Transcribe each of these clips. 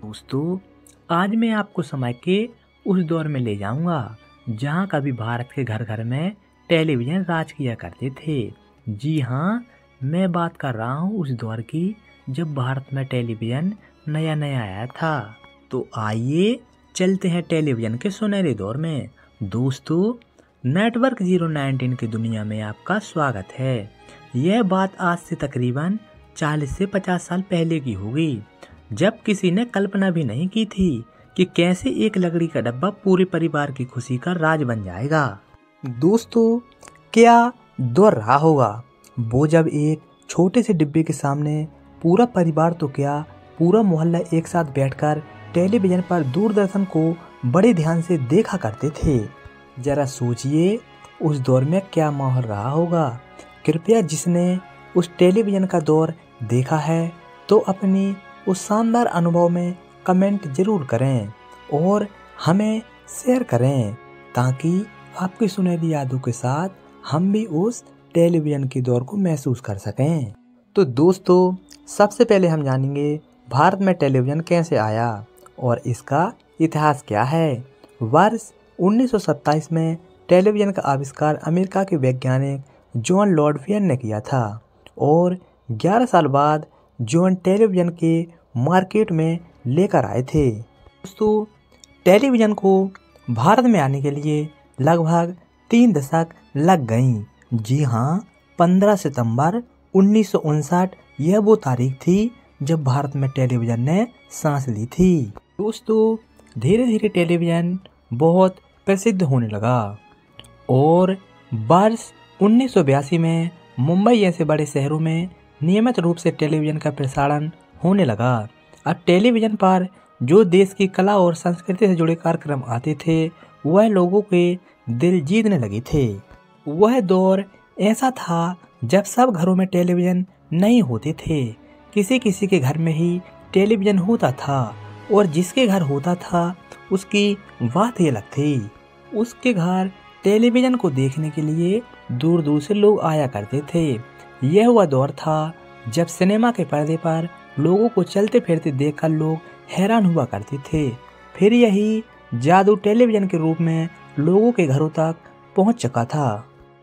दोस्तों, आज मैं आपको समय के उस दौर में ले जाऊंगा जहां कभी भारत के घर घर में टेलीविज़न राज किया करते थे। जी हाँ, मैं बात कर रहा हूं उस दौर की जब भारत में टेलीविज़न नया नया आया था। तो आइए चलते हैं टेलीविज़न के सुनहरे दौर में। दोस्तों, नेटवर्क 019 की दुनिया में आपका स्वागत है। यह बात आज से तकरीबन 40 से 50 साल पहले की होगी, जब किसी ने कल्पना भी नहीं की थी कि कैसे एक लकड़ी का डब्बा पूरे परिवार की खुशी का राज बन जाएगा। दोस्तों, क्या दौर रहा होगा वो जब एक छोटे से डिब्बे के सामने पूरा परिवार तो क्या पूरा मोहल्ला एक साथ बैठकर टेलीविज़न पर दूरदर्शन को बड़े ध्यान से देखा करते थे। जरा सोचिए उस दौर में क्या माहौल रहा होगा। कृपया जिसने उस टेलीविज़न का दौर देखा है तो अपनी उस शानदार अनुभव में कमेंट जरूर करें और हमें शेयर करें, ताकि आपकी सुनहरी यादों के साथ हम भी उस टेलीविज़न के दौर को महसूस कर सकें। तो दोस्तों, सबसे पहले हम जानेंगे भारत में टेलीविज़न कैसे आया और इसका इतिहास क्या है। वर्ष 1927 में टेलीविज़न का आविष्कार अमेरिका के वैज्ञानिक जॉन लॉडफियन ने किया था और 11 साल बाद जॉन टेलीविज़न के मार्केट में लेकर आए थे। दोस्तों, टेलीविज़न को भारत में आने के लिए लगभग 3 दशक लग गईं। जी हाँ, 15 सितंबर 1959 यह वो तारीख थी जब भारत में टेलीविज़न ने सांस ली थी। दोस्तों, धीरे धीरे टेलीविज़न बहुत प्रसिद्ध होने लगा और वर्ष 1982 में मुंबई जैसे बड़े शहरों में नियमित रूप से टेलीविज़न का प्रसारण होने लगा। अब टेलीविज़न पर जो देश की कला और संस्कृति से जुड़े कार्यक्रम आते थे वह लोगों के दिल जीतने लगे थे। वह दौर ऐसा था जब सब घरों में टेलीविज़न नहीं होते थे, किसी किसी के घर में ही टेलीविज़न होता था और जिसके घर होता था उसकी बात ही अलग थी। उसके घर टेलीविज़न को देखने के लिए दूर दूर से लोग आया करते थे। यह वह दौर था जब सिनेमा के पर्दे पर लोगों को चलते फिरते देखकर लोग हैरान हुआ करते थे। फिर यही जादू टेलीविज़न के रूप में लोगों के घरों तक पहुंच चुका था।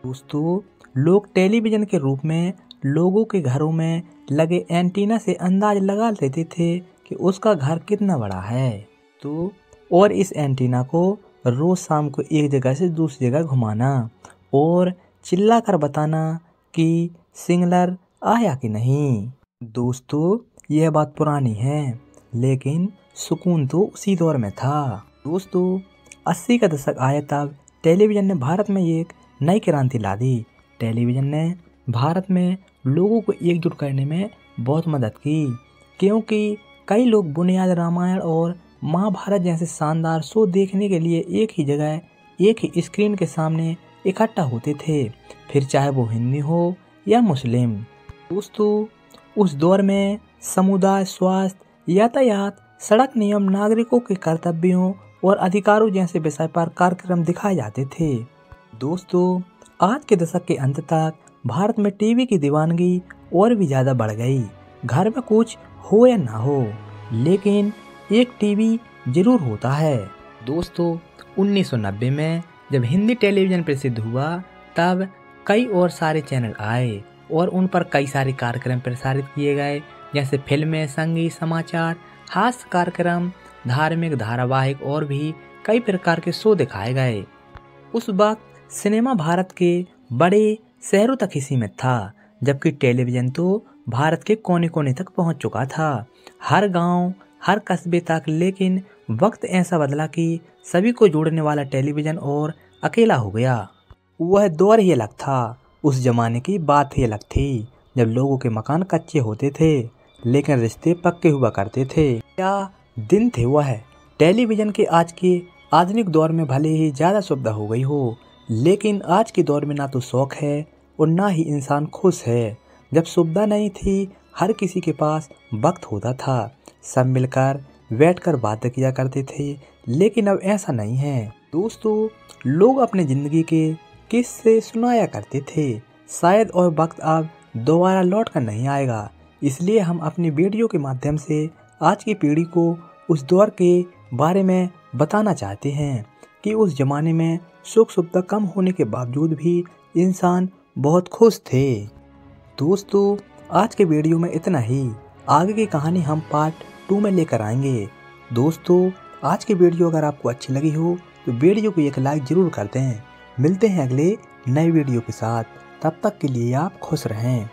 दोस्तों, लोग टेलीविज़न के रूप में लोगों के घरों में लगे एंटीना से अंदाज लगा लेते थे कि उसका घर कितना बड़ा है। तो और इस एंटीना को रोज शाम को एक जगह से दूसरी जगह घुमाना और चिल्ला कर बताना कि सिग्नल आया कि नहीं। दोस्तों, यह बात पुरानी है, लेकिन सुकून तो उसी दौर में था। दोस्तों, 80 का दशक आया तब टेलीविज़न ने भारत में एक नई क्रांति ला दी। टेलीविज़न ने भारत में लोगों को एकजुट करने में बहुत मदद की, क्योंकि कई लोग बुनियाद रामायण और महाभारत जैसे शानदार शो देखने के लिए एक ही जगह एक ही स्क्रीन के सामने इकट्ठा होते थे, फिर चाहे वो हिंदी हो या मुस्लिम। दोस्तों, उस दौर में समुदाय, स्वास्थ्य, यातायात, सड़क नियम, नागरिकों के कर्तव्यों और अधिकारों जैसे विषय पर कार्यक्रम दिखाए जाते थे। दोस्तों, आज के दशक के अंत तक भारत में टीवी की दीवानगी और भी ज़्यादा बढ़ गई। घर में कुछ हो या ना हो, लेकिन एक टीवी जरूर होता है। दोस्तों, 1990 में जब हिंदी टेलीविज़न प्रसिद्ध हुआ तब कई और सारे चैनल आए और उन पर कई सारे कार्यक्रम प्रसारित किए गए, जैसे फिल्में, संगीत, समाचार, हास्य कार्यक्रम, धार्मिक धारावाहिक और भी कई प्रकार के शो दिखाए गए। उस वक्त सिनेमा भारत के बड़े शहरों तक ही सीमित था, जबकि टेलीविज़न तो भारत के कोने कोने तक पहुंच चुका था, हर गांव, हर कस्बे तक। लेकिन वक्त ऐसा बदला कि सभी को जोड़ने वाला टेलीविज़न और अकेला हो गया। वह दौर ही अलग था, उस जमाने की बात ही अलग थी, जब लोगों के मकान कच्चे होते थे लेकिन रिश्ते पक्के हुआ करते थे। क्या दिन थे वह। टेलीविज़न के आज के आधुनिक दौर में भले ही ज़्यादा सुविधा हो गई हो, लेकिन आज के दौर में ना तो शौक है और ना ही इंसान खुश है। जब सुविधा नहीं थी, हर किसी के पास वक्त होता था, सब मिलकर बैठकर बातें किया करते थे, लेकिन अब ऐसा नहीं है। दोस्तों, लोग अपनी ज़िंदगी के किस्से सुनाया करते थे, शायद और वक्त अब दोबारा लौट कर नहीं आएगा। इसलिए हम अपनी वीडियो के माध्यम से आज की पीढ़ी को उस दौर के बारे में बताना चाहते हैं कि उस ज़माने में सुख सुविधा कम होने के बावजूद भी इंसान बहुत खुश थे। दोस्तों, आज के वीडियो में इतना ही। आगे की कहानी हम पार्ट 2 में लेकर आएंगे। दोस्तों, आज की वीडियो अगर आपको अच्छी लगी हो तो वीडियो को एक लाइक ज़रूर कर दें। मिलते हैं अगले नए वीडियो के साथ। तब तक के लिए आप खुश रहें।